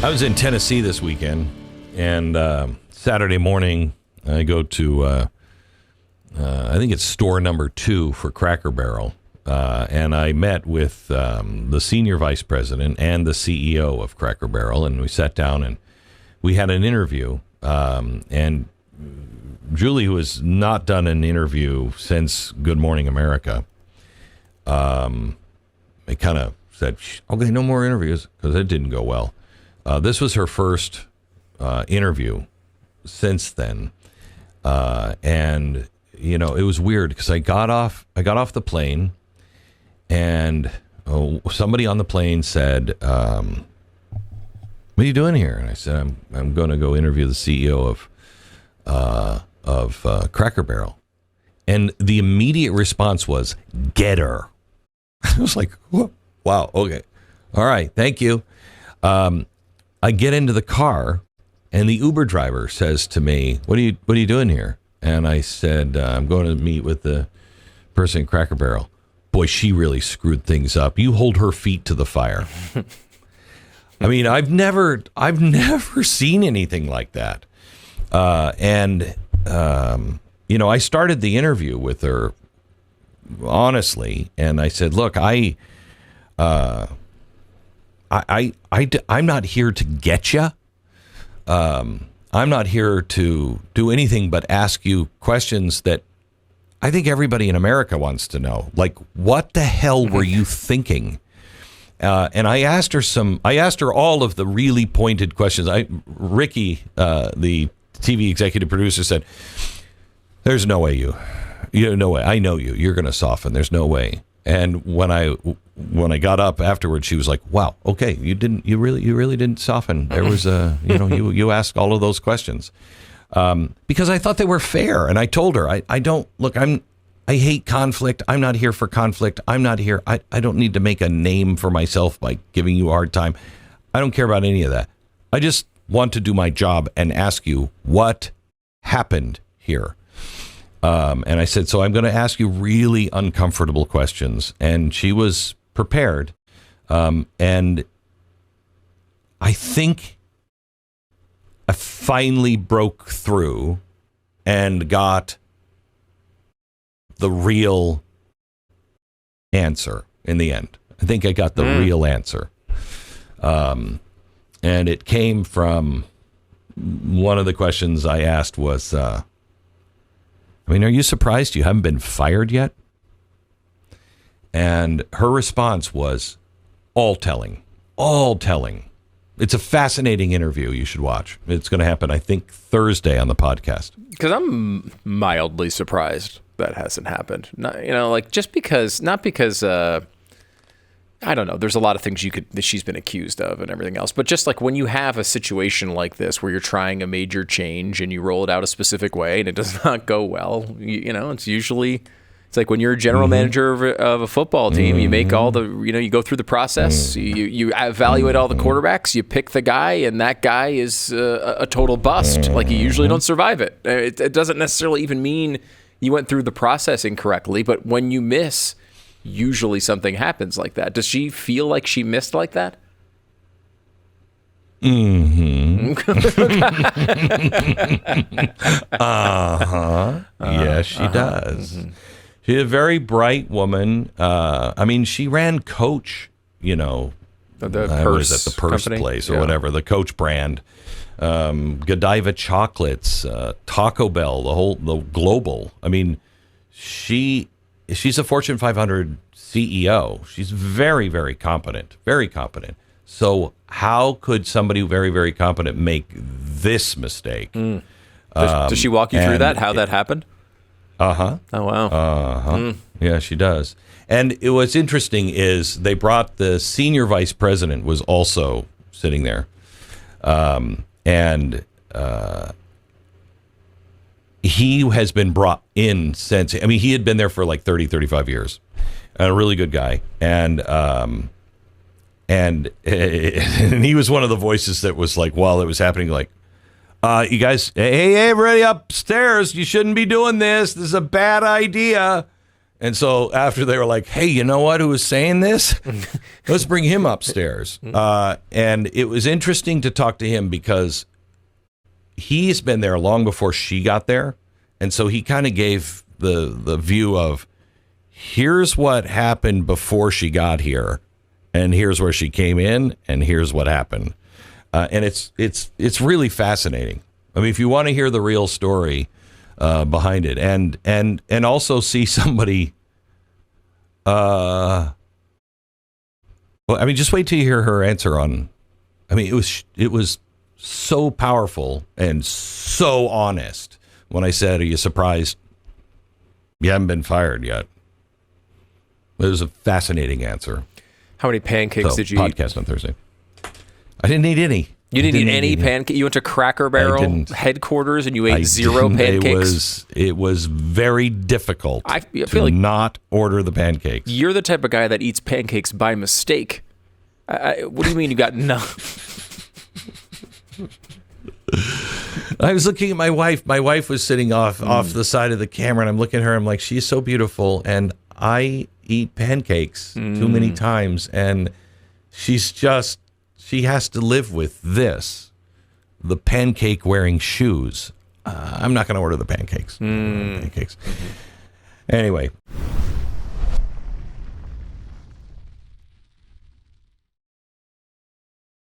I was in Tennessee this weekend, and Saturday morning I go to, I think it's store number 2 for Cracker Barrel, and I met with the senior vice president and the CEO of Cracker Barrel, and we sat down and we had an interview, and Julie, who has not done an interview since Good Morning America, it kind of said, okay, no more interviews, because it didn't go well. This was her first interview since then, and you know, it was weird because I got off the plane, and somebody on the plane said, "What are you doing here?" And I said, "I'm going to go interview the CEO of Cracker Barrel," and the immediate response was, "Get her." I was like, "Wow, okay, all right, thank you." I get into the car, and the Uber driver says to me, "What are you doing here?" And I said, "I'm going to meet with the person at Cracker Barrel." Boy, she really screwed things up. You hold her feet to the fire. I mean, I've never seen anything like that. You know, I started the interview with her honestly, and I said, "Look, I'm not here to get you. I'm not here to do anything but ask you questions that I think everybody in America wants to know. Like, what the hell were you thinking?" And I asked her all of the really pointed questions. Ricky, the TV executive producer, said, "There's no way no way. I know you. You're going to soften. There's no way." And when I got up afterwards, she was like, "Wow, okay, you really didn't soften. There was you asked all of those questions." Because I thought they were fair. And I told her, I hate conflict. I'm not here for conflict. I'm not here. I don't need to make a name for myself by giving you a hard time. I don't care about any of that. I just want to do my job and ask you what happened here. And I said, so I'm going to ask you really uncomfortable questions. And she was prepared. And I think I finally broke through and got the real answer in the end. I think I got the real answer. And it came from one of the questions I asked was, are you surprised you haven't been fired yet? And her response was all telling. It's a fascinating interview you should watch. It's going to happen, I think, Thursday on the podcast. Because I'm mildly surprised that hasn't happened. Not because I don't know. There's a lot of things that she's been accused of and everything else. But just like when you have a situation like this where you're trying a major change and you roll it out a specific way and it does not go well, it's like when you're a general manager of a football team, you make all the, you go through the process, you evaluate all the quarterbacks, you pick the guy, and that guy is a total bust. Like, you usually don't survive it. It doesn't necessarily even mean you went through the process incorrectly, but when you miss, usually something happens like that. Does she feel like she missed like that? Yes, she does. She's a very bright woman. She ran Coach, the was at the Purse company? place or whatever, the Coach brand. Godiva chocolates, Taco Bell, the global. She's a Fortune 500 CEO. She's very, very competent, very competent. So how could somebody very, very competent make this mistake? Does she walk you through that, how that happened? Uh-huh. Oh, wow. Yeah, she does. And what's interesting is they brought the senior vice president was also sitting there. He has been brought in since, he had been there for like 30, 35 years. A really good guy. And he was one of the voices that was like, while it was happening, like, you guys, hey, everybody upstairs, you shouldn't be doing this. This is a bad idea. And so after they were like, hey, you know what? Who was saying this? Let's bring him upstairs. And it was interesting to talk to him because he's been there long before she got there. And so he kind of gave the view of, here's what happened before she got here, and here's where she came in, and here's what happened. And it's really fascinating. I mean, if you want to hear the real story behind it, and also see somebody, well, I mean, just wait till you hear her answer on. I mean, it was so powerful and so honest when I said, "Are you surprised you haven't been fired yet?" It was a fascinating answer. How many pancakes did you eat? Podcast on Thursday. I didn't eat any. You didn't eat any pancakes? You went to Cracker Barrel headquarters and you ate zero pancakes? It was very difficult I feel to like not order the pancakes. You're the type of guy that eats pancakes by mistake. What do you mean you got none? I was looking at my wife. My wife was sitting off the side of the camera, and I'm looking at her. I'm like, she's so beautiful, and I eat pancakes too many times, and she has to live with this, the pancake wearing shoes. I'm not going to order the pancakes. Anyway,